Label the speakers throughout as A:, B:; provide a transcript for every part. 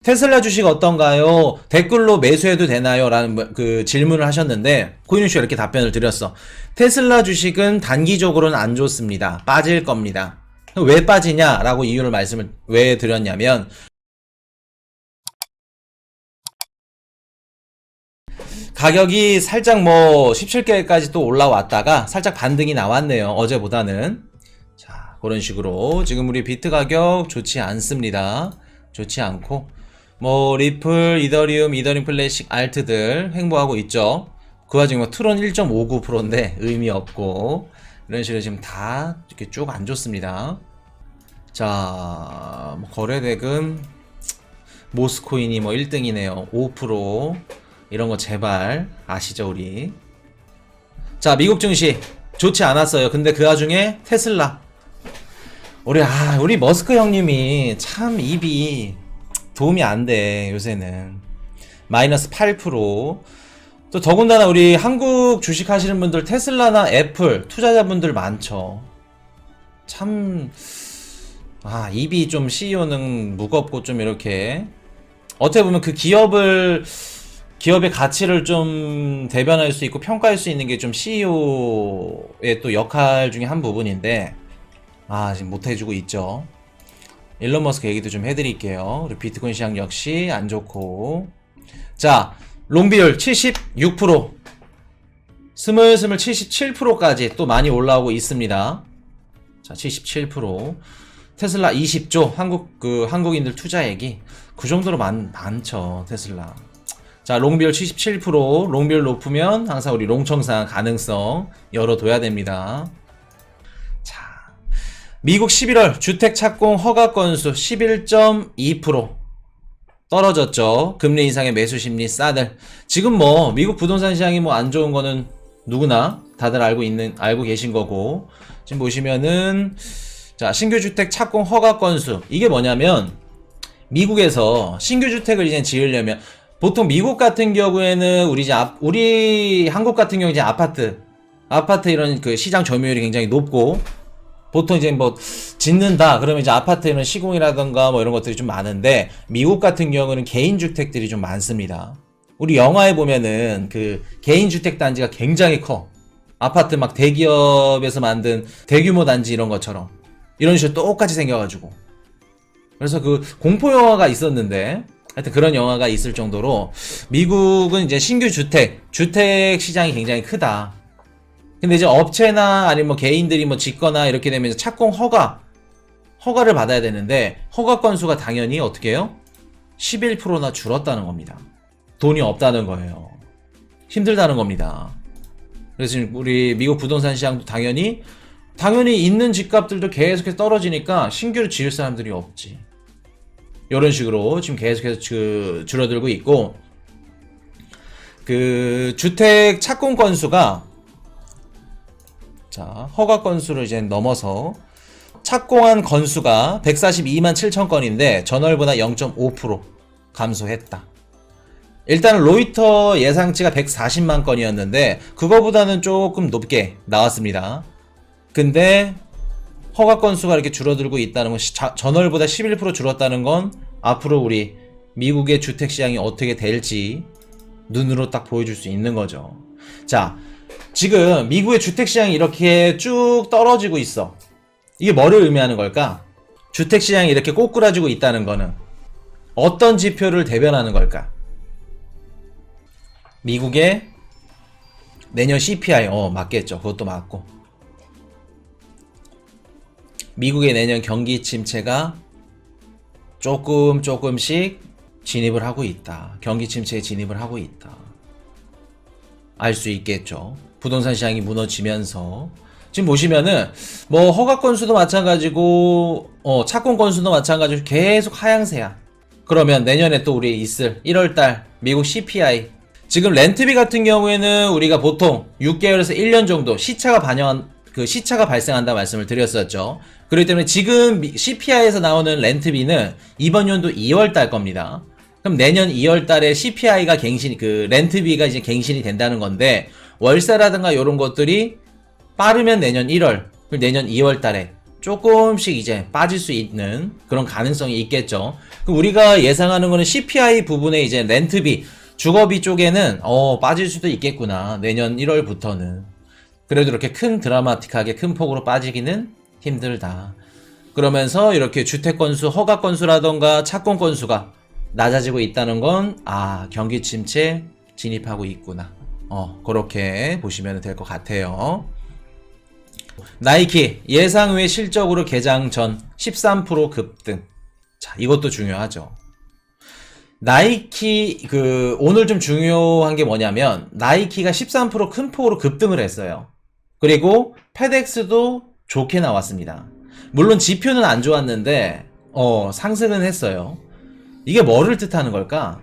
A: 테슬라 주식 어떤가요? 댓글로 매수해도 되나요? 라는 그 질문을 하셨는데 코인뉴스가 이렇게 답변을 드렸어. 테슬라 주식은 단기적으로는 안 좋습니다. 빠질 겁니다. 왜 빠지냐라고 이유를 말씀을 왜 드렸냐면 가격이 살짝 뭐 17개까지 또 올라왔다가 살짝 반등이 나왔네요. 어제보다는. 자, 그런 식으로 지금 우리 비트 가격 좋지 않습니다. 좋지 않고 뭐 리플, 이더리움 클래식 알트들 횡보하고 있죠. 그 와중에 뭐 트론 1.59%인데 의미 없고 이런 식으로 지금 다 이렇게 쭉 안 좋습니다. 자, 뭐 거래대금 모스코인이 뭐 1등이네요. 5% 이런 거 제발 아시죠 우리. 자, 미국 증시 좋지 않았어요. 근데 그 와중에 테슬라 우리 머스크 형님이 참 입이 도움이 안 돼 요새는. 마이너스 8%. 또 더군다나 우리 한국 주식 하시는 분들 테슬라나 애플 투자자분들 많죠. 참 입이 좀 CEO는 무겁고 좀 이렇게 어떻게 보면 그 기업의 가치를 좀 대변할 수 있고 평가할 수 있는 게 좀 CEO의 또 역할 중에 한 부분인데 지금 못 해주고 있죠. 일론 머스크 얘기도 좀 해드릴게요. 우리 비트코인 시장 역시 안 좋고. 자, 롱비율 76%. 스물스물 77%까지 또 많이 올라오고 있습니다. 자, 77%. 테슬라 20조. 한국인들 투자액이 그 정도로 많죠. 테슬라. 자, 롱비율 77%. 롱비율 높으면 항상 우리 롱청산 가능성 열어둬야 됩니다. 미국 11월 주택 착공 허가 건수 11.2% 떨어졌죠. 금리 인상의 매수 심리 싸들. 지금 뭐 미국 부동산 시장이 뭐 안 좋은 거는 누구나 다들 알고 계신 거고. 지금 보시면은 자, 신규 주택 착공 허가 건수 이게 뭐냐면 미국에서 신규 주택을 이제 지으려면 보통 미국 같은 경우에는 우리 한국 같은 경우 이제 아파트 이런 그 시장 점유율이 굉장히 높고 보통 이제 뭐 짓는다 그러면 이제 아파트에는 시공이라던가 뭐 이런 것들이 좀 많은데 미국 같은 경우는 개인 주택들이 좀 많습니다. 우리 영화에 보면은 그 개인 주택 단지가 굉장히 커. 아파트 막 대기업에서 만든 대규모 단지 이런 것처럼 이런 식으로 똑같이 생겨가지고 그래서 그 공포 영화가 있었는데 하여튼 그런 영화가 있을 정도로 미국은 이제 신규 주택 시장이 굉장히 크다. 근데 이제 업체나 아니면 뭐 개인들이 뭐 짓거나 이렇게 되면 착공 허가를 받아야 되는데 허가 건수가 당연히 어떻게 해요? 11%나 줄었다는 겁니다. 돈이 없다는 거예요. 힘들다는 겁니다. 그래서 지금 우리 미국 부동산 시장도 당연히 있는 집값들도 계속해서 떨어지니까 신규로 지을 사람들이 없지. 이런 식으로 지금 계속해서 줄어들고 있고 그 주택 착공 건수가 자, 허가 건수를 이제 넘어서 착공한 건수가 142만 7천 건인데 전월보다 0.5% 감소했다. 일단은 로이터 예상치가 140만 건이었는데 그거보다는 조금 높게 나왔습니다. 근데 허가 건수가 이렇게 줄어들고 있다는 건 전월보다 11% 줄었다는 건 앞으로 우리 미국의 주택 시장이 어떻게 될지 눈으로 딱 보여줄 수 있는 거죠. 자, 지금 미국의 주택시장이 이렇게 쭉 떨어지고 있어. 이게 뭐를 의미하는 걸까? 주택시장이 이렇게 꼬꾸라지고 있다는 거는 어떤 지표를 대변하는 걸까? 미국의 내년 CPI 맞겠죠. 그것도 맞고 미국의 내년 경기 침체가 조금씩 진입을 하고 있다. 경기 침체에 진입을 하고 있다. 알 수 있겠죠. 부동산 시장이 무너지면서 지금 보시면은 뭐 허가 건수도 마찬가지고 착공 건수도 마찬가지고 계속 하향세야. 그러면 내년에 또 우리 있을 1월달 미국 CPI 지금 렌트비 같은 경우에는 우리가 보통 6개월에서 1년 정도 시차가 발생한다 말씀을 드렸었죠. 그렇기 때문에 지금 CPI에서 나오는 렌트비는 이번 연도 2월달 겁니다. 그럼 내년 2월달에 CPI가 렌트비가 이제 갱신이 된다는 건데 월세라든가 이런 것들이 빠르면 내년 1월, 내년 2월달에 조금씩 이제 빠질 수 있는 그런 가능성이 있겠죠. 그럼 우리가 예상하는 거는 CPI 부분에 이제 렌트비, 주거비 쪽에는 빠질 수도 있겠구나. 내년 1월부터는. 그래도 이렇게 큰 드라마틱하게 큰 폭으로 빠지기는 힘들다. 그러면서 이렇게 주택 건수, 허가 건수라던가 착공 건수가 낮아지고 있다는 건 경기 침체 진입하고 있구나. 그렇게 보시면 될 것 같아요. 나이키 예상 외 실적으로 개장 전 13% 급등. 자, 이것도 중요하죠. 나이키 오늘 좀 중요한 게 뭐냐면 나이키가 13% 큰 폭으로 급등을 했어요. 그리고 페덱스도 좋게 나왔습니다. 물론 지표는 안 좋았는데 상승은 했어요. 이게 뭐를 뜻하는 걸까?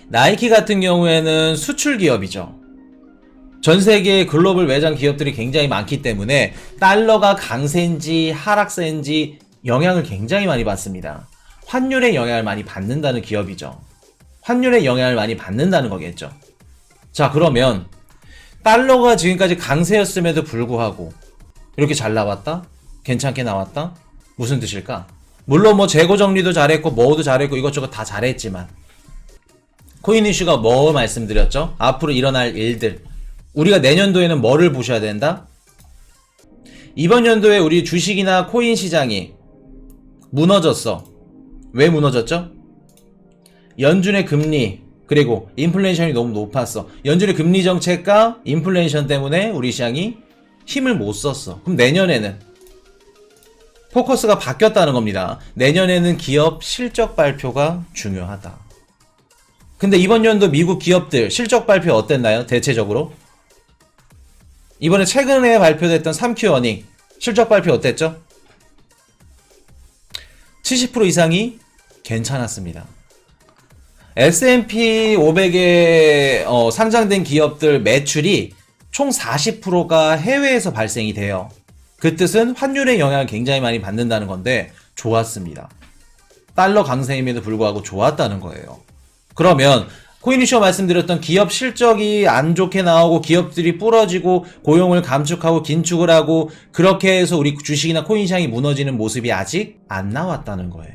A: 나이키 같은 경우에는 수출 기업이죠. 전 세계 글로벌 매장 기업들이 굉장히 많기 때문에 달러가 강세인지 하락세인지 영향을 굉장히 많이 받습니다. 환율의 영향을 많이 받는다는 기업이죠. 환율의 영향을 많이 받는다는 거겠죠. 자, 그러면 달러가 지금까지 강세였음에도 불구하고 이렇게 잘 나왔다? 괜찮게 나왔다? 무슨 뜻일까? 물론 뭐 재고 정리도 잘했고 뭐도 잘했고 이것저것 다 잘했지만 코인 이슈가 뭐 말씀드렸죠? 앞으로 일어날 일들. 우리가 내년도에는 뭐를 보셔야 된다? 이번 연도에 우리 주식이나 코인 시장이 무너졌어. 왜 무너졌죠? 연준의 금리 그리고 인플레이션이 너무 높았어. 연준의 금리 정책과 인플레이션 때문에 우리 시장이 힘을 못 썼어. 그럼 내년에는 포커스가 바뀌었다는 겁니다. 내년에는 기업 실적 발표가 중요하다. 근데 이번 연도 미국 기업들 실적 발표 어땠나요? 대체적으로? 이번에 최근에 발표됐던 3Q 어닝 실적 발표 어땠죠? 70% 이상이 괜찮았습니다. S&P 500에 상장된 기업들 매출이 총 40%가 해외에서 발생이 돼요. 그 뜻은 환율의 영향을 굉장히 많이 받는다는 건데 좋았습니다. 달러 강세임에도 불구하고 좋았다는 거예요. 그러면 코인이슈 말씀드렸던 기업 실적이 안 좋게 나오고 기업들이 부러지고 고용을 감축하고 긴축을 하고 그렇게 해서 우리 주식이나 코인 시장이 무너지는 모습이 아직 안 나왔다는 거예요.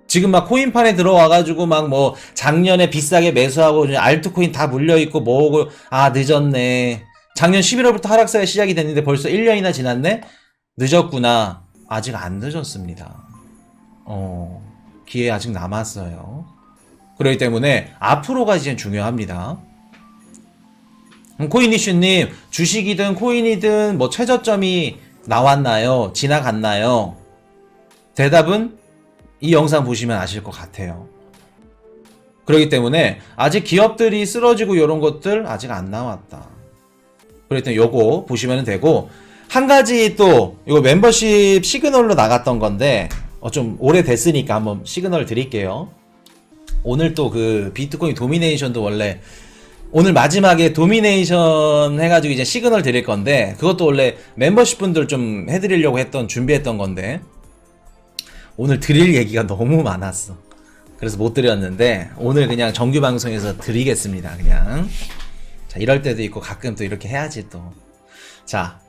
A: 지금 막 코인판에 들어와가지고 막 뭐 작년에 비싸게 매수하고 알트코인 다 물려있고 뭐고 늦었네. 작년 11월부터 하락세가 시작이 됐는데 벌써 1년이나 지났네? 늦었구나. 아직 안 늦었습니다. 기회 아직 남았어요. 그렇기 때문에 앞으로가 이제 중요합니다. 코인이슈님, 주식이든 코인이든 뭐 최저점이 나왔나요? 지나갔나요? 대답은 이 영상 보시면 아실 것 같아요. 그렇기 때문에 아직 기업들이 쓰러지고 이런 것들 아직 안 나왔다. 그렇기 때문에 요거 보시면 되고, 한 가지 또 이거 멤버십 시그널로 나갔던 건데 좀 오래됐으니까 한번 시그널 드릴게요. 오늘 또 비트코인 도미네이션도 원래 오늘 마지막에 도미네이션 해가지고 이제 시그널 드릴 건데 그것도 원래 멤버십 분들 좀 해드리려고 준비했던 건데 오늘 드릴 얘기가 너무 많았어. 그래서 못 드렸는데 오늘 그냥 정규 방송에서 드리겠습니다. 그냥 자, 이럴 때도 있고 가끔 또 이렇게 해야지 또. 자,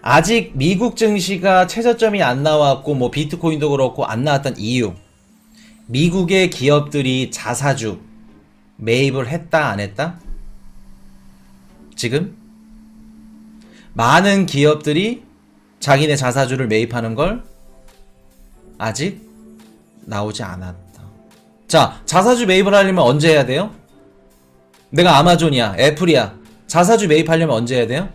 A: 아직 미국 증시가 최저점이 안 나왔고 뭐 비트코인도 그렇고 안 나왔던 이유, 미국의 기업들이 자사주 매입을 했다 안 했다? 지금 많은 기업들이 자기네 자사주를 매입하는 걸 아직 나오지 않았다. 자, 자사주 매입을 하려면 언제 해야 돼요? 내가 아마존이야, 애플이야. 자사주 매입하려면 언제 해야 돼요?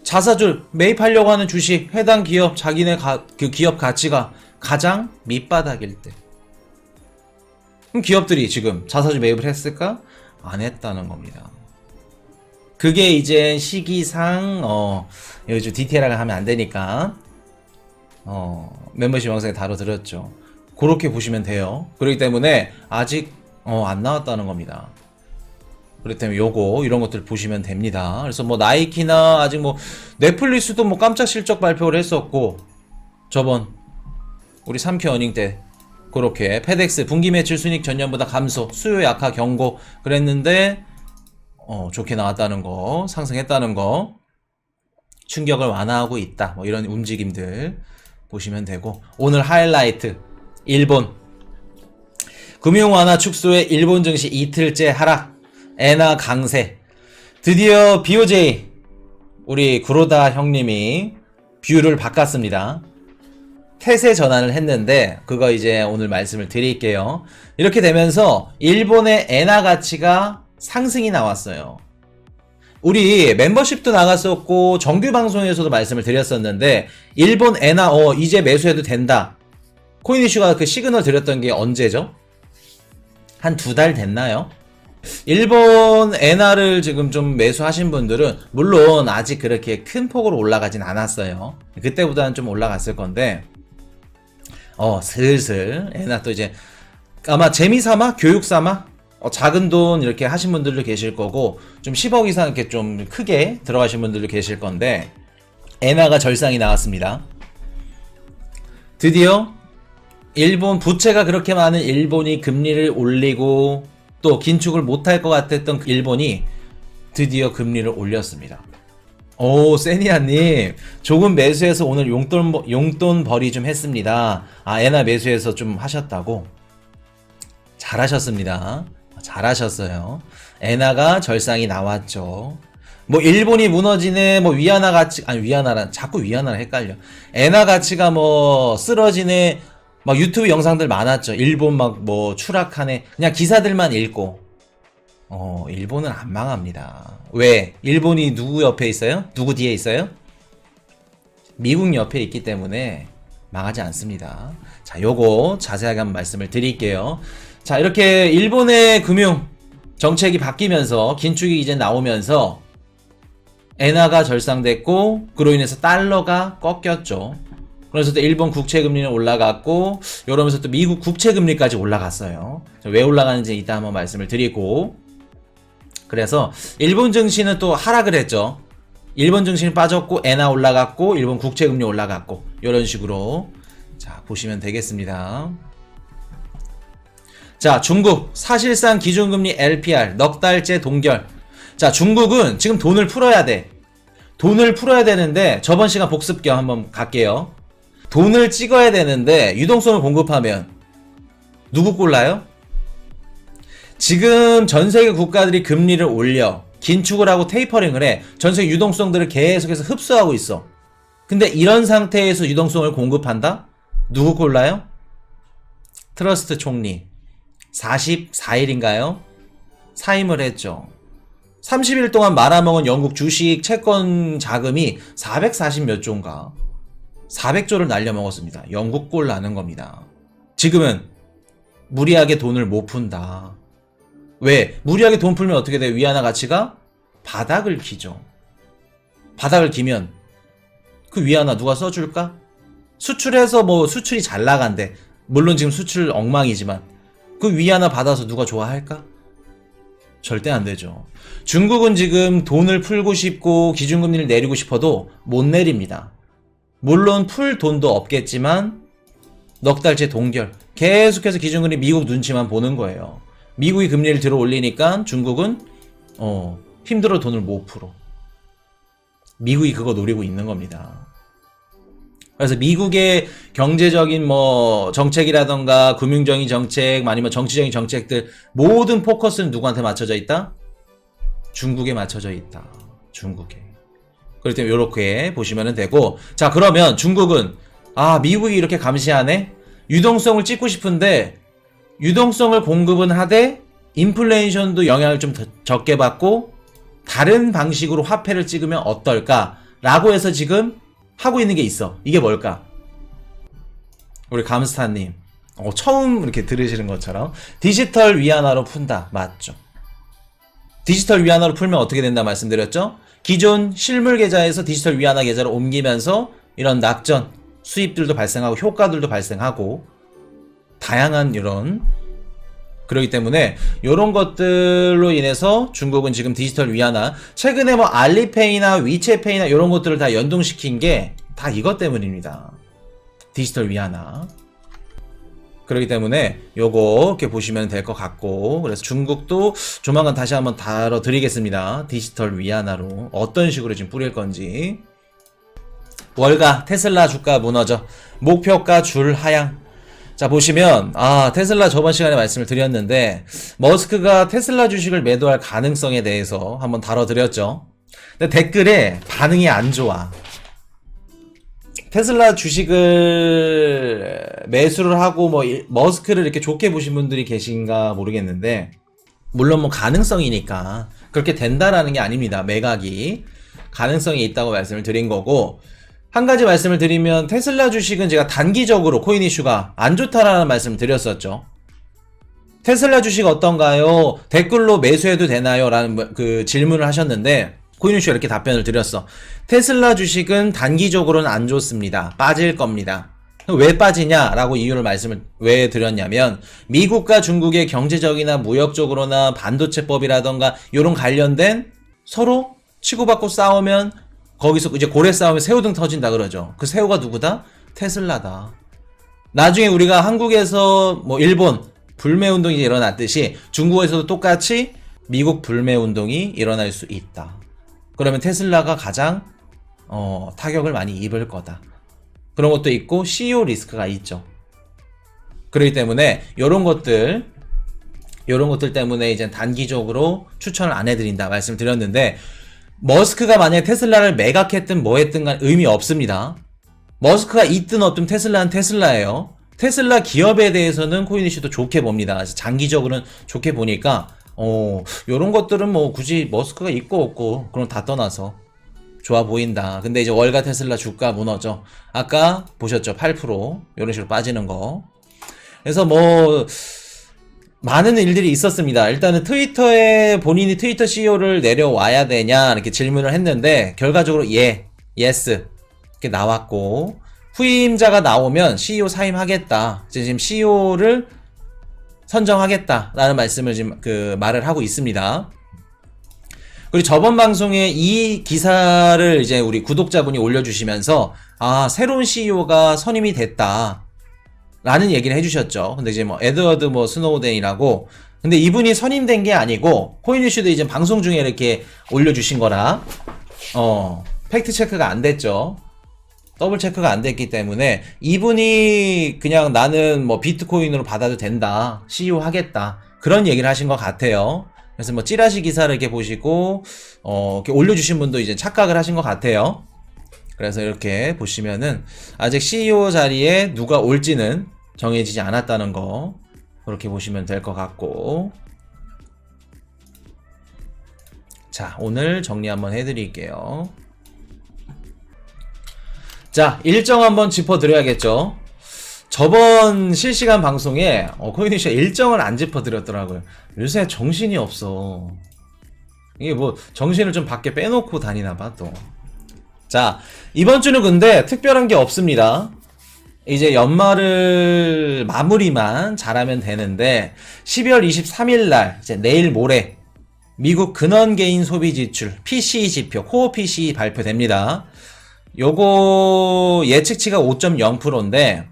A: 자사주 매입하려고 하는 주식, 해당 기업, 자기네 그 기업 가치가 가장 밑바닥일 때. 그럼 기업들이 지금 자사주 매입을 했을까? 안 했다는 겁니다. 그게 이제 시기상, 여기 좀 디테일하게 하면 안 되니까, 멤버십 영상에 다뤄드렸죠. 그렇게 보시면 돼요. 그렇기 때문에 아직, 안 나왔다는 겁니다. 그렇기 때문에 이런 것들 보시면 됩니다. 그래서 뭐 나이키나 아직 뭐 넷플릭스도 뭐 깜짝 실적 발표를 했었고, 저번 우리 3Q 어닝 때 그렇게 페덱스 분기 매출 순이익 전년보다 감소, 수요 약화 경고 그랬는데 좋게 나왔다는 거, 상승했다는 거. 충격을 완화하고 있다. 뭐 이런 움직임들 보시면 되고, 오늘 하이라이트 일본 금융 완화 축소에 일본 증시 이틀째 하락, 엔화 강세. 드디어 BOJ 우리 구로다 형님이 뷰를 바꿨습니다. 태세 전환을 했는데 그거 이제 오늘 말씀을 드릴게요. 이렇게 되면서 일본의 엔화 가치가 상승이 나왔어요. 우리 멤버십도 나갔었고 정규 방송에서도 말씀을 드렸었는데, 일본 엔화 이제 매수해도 된다. 코인 이슈가 그 시그널 드렸던 게 언제죠? 한 2달 됐나요? 일본 엔화를 지금 좀 매수하신 분들은 물론 아직 그렇게 큰 폭으로 올라가진 않았어요. 그때보다는 좀 올라갔을 건데, 슬슬 엔화 또 이제 아마 재미삼아 교육삼아 작은 돈 이렇게 하신 분들도 계실 거고, 좀 10억 이상 이렇게 좀 크게 들어가신 분들도 계실 건데, 엔화가 절상이 나왔습니다. 드디어 일본 부채가 그렇게 많은 일본이 금리를 올리고 또 긴축을 못할 것 같았던 일본이 드디어 금리를 올렸습니다. 오, 세니아님 조금 매수해서 오늘 용돈 벌이 좀 했습니다. 엔화 매수해서 좀 하셨다고? 잘하셨습니다. 잘하셨어요. 엔화가 절상이 나왔죠. 뭐 일본이 무너지네, 뭐 위안화 가치, 위안화란 자꾸 위안화랑 헷갈려. 엔화 가치가 뭐 쓰러지네, 막 유튜브 영상들 많았죠. 일본 막 뭐 추락하네. 그냥 기사들만 읽고. 일본은 안 망합니다. 왜? 일본이 누구 옆에 있어요? 누구 뒤에 있어요? 미국 옆에 있기 때문에 망하지 않습니다. 자, 요거 자세하게 한번 말씀을 드릴게요. 자, 이렇게 일본의 금융 정책이 바뀌면서 긴축이 이제 나오면서 엔화가 절상됐고, 그로 인해서 달러가 꺾였죠. 그래서 또 일본 국채 금리는 올라갔고, 이러면서 또 미국 국채 금리까지 올라갔어요. 왜 올라가는지 이따 한번 말씀을 드리고, 그래서 일본 증시는 또 하락을 했죠. 일본 증시는 빠졌고 엔화 올라갔고 일본 국채 금리 올라갔고, 이런 식으로 자 보시면 되겠습니다. 자, 중국 사실상 기준금리 LPR 넉 달째 동결. 자, 중국은 지금 돈을 풀어야 돼. 돈을 풀어야 되는데, 저번 시간 복습 겸 한번 갈게요. 돈을 찍어야 되는데 유동성을 공급하면 누구 꼴라요? 지금 전세계 국가들이 금리를 올려 긴축을 하고 테이퍼링을 해. 전세계 유동성들을 계속해서 흡수하고 있어. 근데 이런 상태에서 유동성을 공급한다? 누구 꼴라요? 트러스트 총리 44일인가요? 사임을 했죠. 30일 동안 말아먹은 영국 주식 채권 자금이 440 몇 조인가 400조를 날려먹었습니다. 영국 꼴 나는 겁니다. 지금은 무리하게 돈을 못 푼다. 왜? 무리하게 돈 풀면 어떻게 돼? 위안화 가치가 바닥을 기죠. 바닥을 기면 그 위안화 누가 써줄까? 수출해서 뭐 수출이 잘 나간대. 물론 지금 수출 엉망이지만 그 위안화 받아서 누가 좋아할까? 절대 안 되죠. 중국은 지금 돈을 풀고 싶고 기준금리를 내리고 싶어도 못 내립니다. 물론 풀 돈도 없겠지만 넉 달째 동결. 계속해서 기준금리 미국 눈치만 보는 거예요. 미국이 금리를 들어 올리니까 중국은 힘들어 돈을 못 풀어. 미국이 그거 노리고 있는 겁니다. 그래서 미국의 경제적인 뭐 정책이라던가 금융적인 정책, 아니면 정치적인 정책들 모든 포커스는 누구한테 맞춰져 있다? 중국에 맞춰져 있다. 중국에. 그렇기 때문에 이렇게 보시면 되고, 자, 그러면 중국은 미국이 이렇게 감시하네? 유동성을 찍고 싶은데 유동성을 공급은 하되 인플레이션도 영향을 좀 적게 받고 다른 방식으로 화폐를 찍으면 어떨까? 라고 해서 지금 하고 있는 게 있어. 이게 뭘까? 우리 감스타님 처음 이렇게 들으시는 것처럼 디지털 위안화로 푼다. 맞죠? 디지털 위안화로 풀면 어떻게 된다 말씀드렸죠? 기존 실물 계좌에서 디지털 위안화 계좌로 옮기면서 이런 낙전 수입들도 발생하고 효과들도 발생하고 다양한 이런, 그렇기 때문에 이런 것들로 인해서 중국은 지금 디지털 위안화, 최근에 뭐 알리페이나 위챗페이나 이런 것들을 다 연동시킨 게 다 이것 때문입니다. 디지털 위안화. 그렇기 때문에 요거 이렇게 보시면 될 것 같고, 그래서 중국도 조만간 다시 한번 다뤄드리겠습니다. 디지털 위안화로 어떤 식으로 지금 뿌릴 건지. 월가 테슬라 주가 무너져. 목표가 줄 하향. 자, 보시면 테슬라 저번 시간에 말씀을 드렸는데 머스크가 테슬라 주식을 매도할 가능성에 대해서 한번 다뤄드렸죠. 근데 댓글에 반응이 안 좋아. 테슬라 주식을 매수를 하고 머스크를 이렇게 좋게 보신 분들이 계신가 모르겠는데, 물론 가능성이니까 그렇게 된다라는 게 아닙니다. 매각이 가능성이 있다고 말씀을 드린 거고, 한 가지 말씀을 드리면 테슬라 주식은 제가 단기적으로 코인 이슈가 안 좋다라는 말씀을 드렸었죠. 테슬라 주식 어떤가요? 댓글로 매수해도 되나요? 라는 그 질문을 하셨는데 코인 이슈가 이렇게 답변을 드렸어. 테슬라 주식은 단기적으로는 안 좋습니다. 빠질 겁니다. 왜 빠지냐라고 이유를 말씀을 왜 드렸냐면, 미국과 중국의 경제적이나 무역적으로나 반도체법이라던가 이런 관련된 서로 치고받고 싸우면 거기서 이제 고래 싸움에 새우등 터진다 그러죠. 그 새우가 누구다? 테슬라다. 나중에 우리가 한국에서 일본 불매운동이 일어났듯이 중국에서도 똑같이 미국 불매운동이 일어날 수 있다. 그러면 테슬라가 가장 타격을 많이 입을 거다. 그런 것도 있고 CEO 리스크가 있죠. 그렇기 때문에 요런 것들 때문에 이제 단기적으로 추천을 안 해드린다 말씀을 드렸는데, 머스크가 만약에 테슬라를 매각했든 뭐했든 간 의미 없습니다. 머스크가 있든 없든 테슬라는 테슬라예요. 테슬라 기업에 대해서는 코인 이슈도 좋게 봅니다. 장기적으로는 좋게 보니까 요런 것들은 굳이 머스크가 있고 없고 그럼 다 떠나서 좋아 보인다. 근데 이제 월가 테슬라 주가 무너져. 아까 보셨죠? 8% 이런 식으로 빠지는 거. 그래서 많은 일들이 있었습니다. 일단은 트위터에 본인이 트위터 CEO를 내려와야 되냐 이렇게 질문을 했는데, 결과적으로 예스 이렇게 나왔고, 후임자가 나오면 CEO 사임하겠다. 지금 CEO를 선정하겠다라는 말씀을 지금 말을 하고 있습니다. 그리고 저번 방송에 이 기사를 이제 우리 구독자분이 올려주시면서 새로운 CEO가 선임이 됐다 라는 얘기를 해주셨죠. 근데 이제 에드워드 스노우덴이라고, 근데 이분이 선임된 게 아니고 코인 이슈도 이제 방송 중에 이렇게 올려주신 거라 팩트 체크가 안 됐죠. 더블 체크가 안 됐기 때문에 이분이 그냥 나는 비트코인으로 받아도 된다, CEO 하겠다, 그런 얘기를 하신 것 같아요. 그래서 찌라시 기사를 이렇게 보시고 이렇게 올려주신 분도 이제 착각을 하신 것 같아요. 그래서 이렇게 보시면은 아직 CEO 자리에 누가 올지는 정해지지 않았다는 거, 그렇게 보시면 될 것 같고. 자, 오늘 정리 한번 해드릴게요. 자, 일정 한번 짚어드려야겠죠. 저번 실시간 방송에 코인이슈 일정을 안 짚어드렸더라고요. 요새 정신이 없어. 이게 정신을 좀 밖에 빼놓고 다니나봐 또. 자, 이번 주는 근데 특별한 게 없습니다. 이제 연말을 마무리만 잘하면 되는데, 12월 23일 날 이제 내일 모레 미국 근원개인 소비 지출 PCE 지표, 코어 PCE 발표됩니다. 요거 예측치가 5.0%인데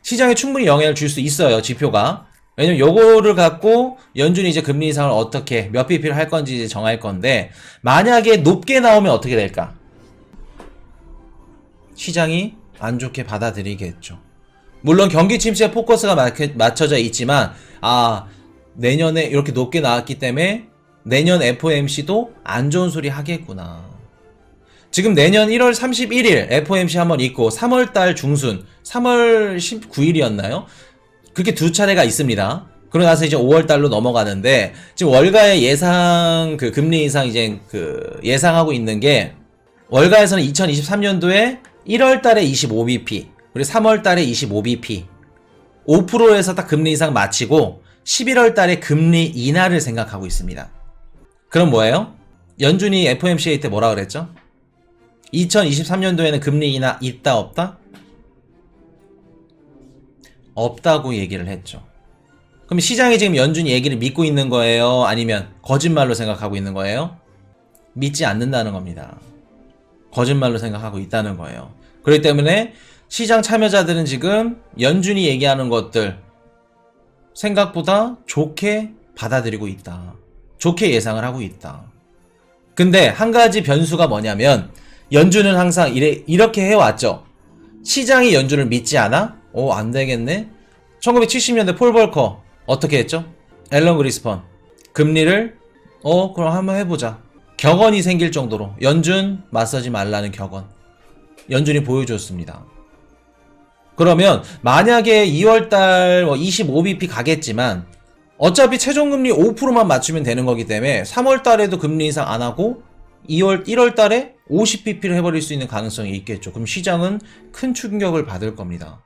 A: 시장에 충분히 영향을 줄 수 있어요, 지표가. 왜냐면 요거를 갖고 연준이 이제 금리 인상을 어떻게 몇 bp를 할 건지 이제 정할 건데, 만약에 높게 나오면 어떻게 될까? 시장이 안 좋게 받아들이겠죠. 물론 경기 침체에 포커스가 맞춰져 있지만, 내년에 이렇게 높게 나왔기 때문에 내년 FOMC도 안 좋은 소리 하겠구나. 지금 내년 1월 31일 FOMC 한번 있고 3월달 중순 3월 19일이었나요? 그렇게 두 차례가 있습니다. 그러고 나서 이제 5월달로 넘어가는데, 지금 월가의 예상 금리 인상 이제 예상하고 있는 게, 월가에서는 2023년도에 1월달에 25bp, 그리고 3월달에 25bp, 5%에서 딱 금리 인상 마치고 11월달에 금리 인하를 생각하고 있습니다. 그럼 뭐예요? 연준이 FOMC 때 뭐라 그랬죠? 2023년도에는 금리 인하 있다 없다? 없다고 얘기를 했죠. 그럼 시장이 지금 연준이 얘기를 믿고 있는 거예요? 아니면 거짓말로 생각하고 있는 거예요? 믿지 않는다는 겁니다. 거짓말로 생각하고 있다는 거예요. 그렇기 때문에 시장 참여자들은 지금 연준이 얘기하는 것들 생각보다 좋게 받아들이고 있다. 좋게 예상을 하고 있다. 근데 한 가지 변수가 뭐냐면, 연준은 항상 이렇게 해왔죠. 시장이 연준을 믿지 않아? 안 되겠네. 1970년대 폴 벌커 어떻게 했죠? 앨런 그리스펀 금리를 그럼 한번 해보자. 격언이 생길 정도로 연준 맞서지 말라는 격언 연준이 보여줬습니다. 그러면 만약에 2월달 25bp 가겠지만 어차피 최종금리 5%만 맞추면 되는 거기 때문에 3월달에도 금리 인상 안 하고 1월달에 50bp를 해버릴 수 있는 가능성이 있겠죠. 그럼 시장은 큰 충격을 받을 겁니다.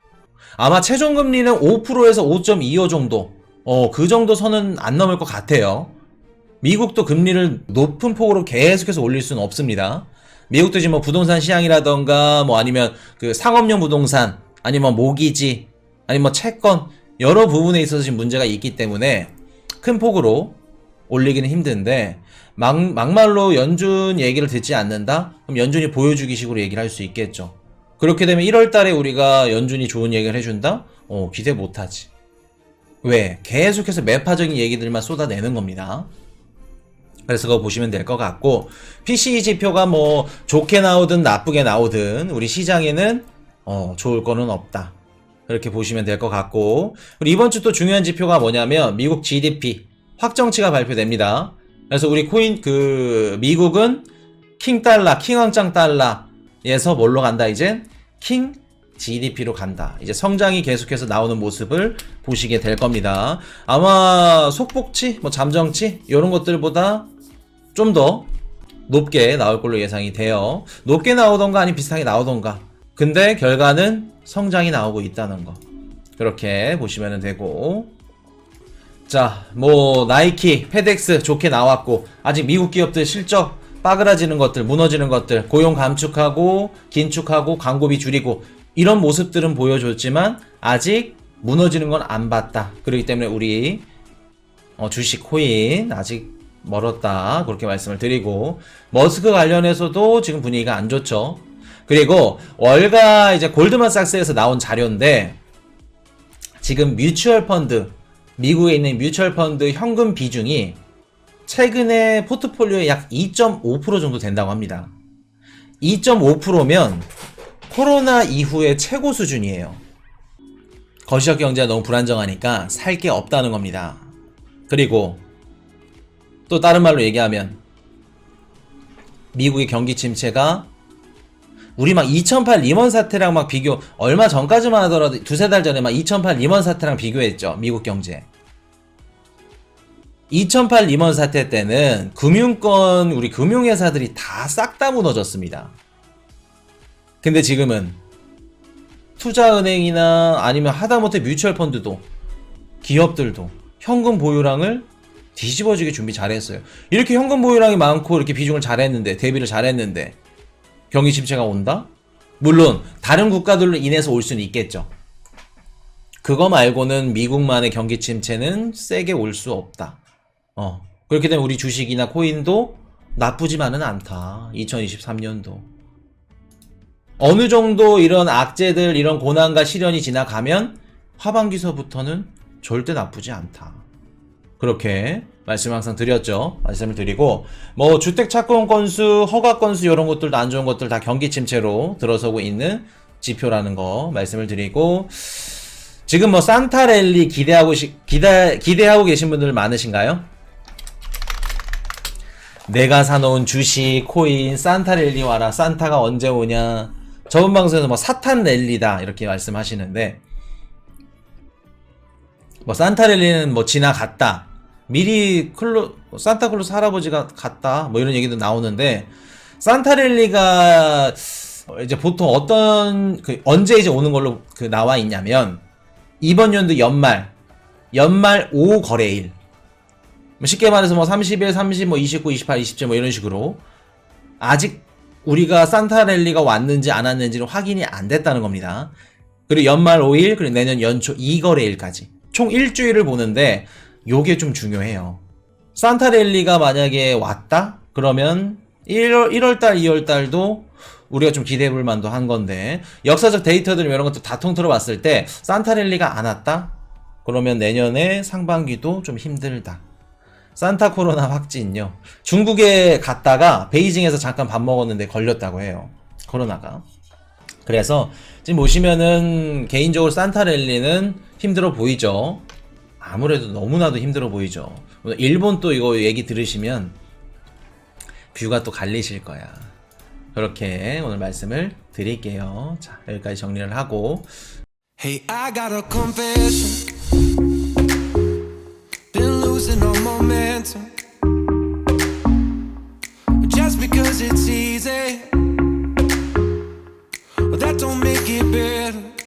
A: 아마 최종금리는 5%에서 5.25 정도 그 정도 선은 안 넘을 것 같아요. 미국도 금리를 높은 폭으로 계속해서 올릴 수는 없습니다. 미국도 지금 부동산 시장이라던가 아니면 그 상업용 부동산 아니면 모기지 아니면 채권 여러 부분에 있어서 지금 문제가 있기 때문에 큰 폭으로 올리기는 힘든데 막말로 연준 얘기를 듣지 않는다? 그럼 연준이 보여주기 식으로 얘기를 할 수 있겠죠. 그렇게 되면 1월달에 우리가 연준이 좋은 얘기를 해준다? 기대 못하지. 왜? 계속해서 매파적인 얘기들만 쏟아내는 겁니다. 그래서 그거 보시면 될 것 같고 PCE 지표가 좋게 나오든 나쁘게 나오든 우리 시장에는 좋을 거는 없다. 그렇게 보시면 될 것 같고 그리고 이번 주 또 중요한 지표가 뭐냐면 미국 GDP 확정치가 발표됩니다. 그래서 우리 미국은 킹달러, 킹왕짱 달러에서 뭘로 간다 이제? 킹 GDP로 간다. 이제 성장이 계속해서 나오는 모습을 보시게 될 겁니다. 아마 속복치, 잠정치 이런 것들보다 좀 더 높게 나올 걸로 예상이 돼요. 높게 나오던가 아니면 비슷하게 나오던가. 근데 결과는 성장이 나오고 있다는 거. 그렇게 보시면 되고. 자, 나이키, 페덱스 좋게 나왔고 아직 미국 기업들 실적 빠그라지는 것들, 무너지는 것들, 고용 감축하고 긴축하고 광고비 줄이고 이런 모습들은 보여줬지만 아직 무너지는 건 안 봤다. 그렇기 때문에 우리 주식 코인 아직 멀었다. 그렇게 말씀을 드리고 머스크 관련해서도 지금 분위기가 안 좋죠. 그리고 월가 이제 골드만삭스에서 나온 자료인데 지금 뮤추얼 펀드 미국에 있는 뮤추얼 펀드 현금 비중이 최근에 포트폴리오의 약 2.5% 정도 된다고 합니다. 2.5%면 코로나 이후의 최고 수준이에요. 거시적 경제가 너무 불안정하니까 살 게 없다는 겁니다. 그리고 또 다른 말로 얘기하면 미국의 경기 침체가 우리 2008 리먼 사태랑 비교 얼마 전까지만 하더라도 두세 달 전에 2008 리먼 사태랑 비교했죠. 미국 경제 2008 리먼 사태 때는 금융권 우리 금융회사들이 다 싹 다 무너졌습니다. 근데 지금은 투자은행이나 아니면 하다못해 뮤추얼 펀드도 기업들도 현금 보유량을 뒤집어지게 준비 잘했어요. 이렇게 현금 보유량이 많고 이렇게 비중을 잘했는데 대비를 잘했는데 경기 침체가 온다? 물론 다른 국가들로 인해서 올 수는 있겠죠. 그거 말고는 미국만의 경기 침체는 세게 올 수 없다. 그렇게 되면 우리 주식이나 코인도 나쁘지만은 않다. 2023년도. 어느 정도 이런 악재들, 이런 고난과 시련이 지나가면 하반기서부터는 절대 나쁘지 않다. 그렇게 말씀을 항상 드렸죠. 말씀을 드리고 주택 착공 건수, 허가 건수 이런 것들도 안 좋은 것들 다 경기 침체로 들어서고 있는 지표라는 거 말씀을 드리고 지금 산타랠리 기대하고 계신 분들 많으신가요? 내가 사놓은 주식, 코인, 산타랠리 와라. 산타가 언제 오냐. 저번 방송에서 사탄 랠리다 이렇게 말씀하시는데 산타랠리는 지나갔다. 미리 산타클로스 할아버지가 갔다. 이런 얘기도 나오는데 산타랠리가 이제 보통 언제 이제 오는 걸로 나와 있냐면 이번 연도 연말 5거래일. 쉽게 말해서 30일, 30, 29, 28, 27 이런 식으로 아직 우리가 산타랠리가 왔는지 안 왔는지는 확인이 안 됐다는 겁니다. 그리고 연말 5일, 그리고 내년 연초 2거래일까지 총 일주일을 보는데 요게 좀 중요해요. 산타랠리가 만약에 왔다? 그러면 1월달, 2월달도 우리가 좀 기대해볼 만도 한 건데 역사적 데이터들 이런 것도 다 통틀어 봤을 때 산타랠리가 안 왔다? 그러면 내년에 상반기도 좀 힘들다. 산타 코로나 확진요. 중국에 갔다가 베이징에서 잠깐 밥 먹었는데 걸렸다고 해요. 코로나가. 그래서 지금 보시면은 개인적으로 산타랠리는 힘들어 보이죠. 아무래도 너무나도 힘들어 보이죠. 오늘 일본 또 이거 얘기 들으시면 뷰가 또 갈리실 거야. 그렇게 오늘 말씀을 드릴게요. 자, 여기까지 정리를 하고.
B: Hey, I got a confession. Been losing all momentum.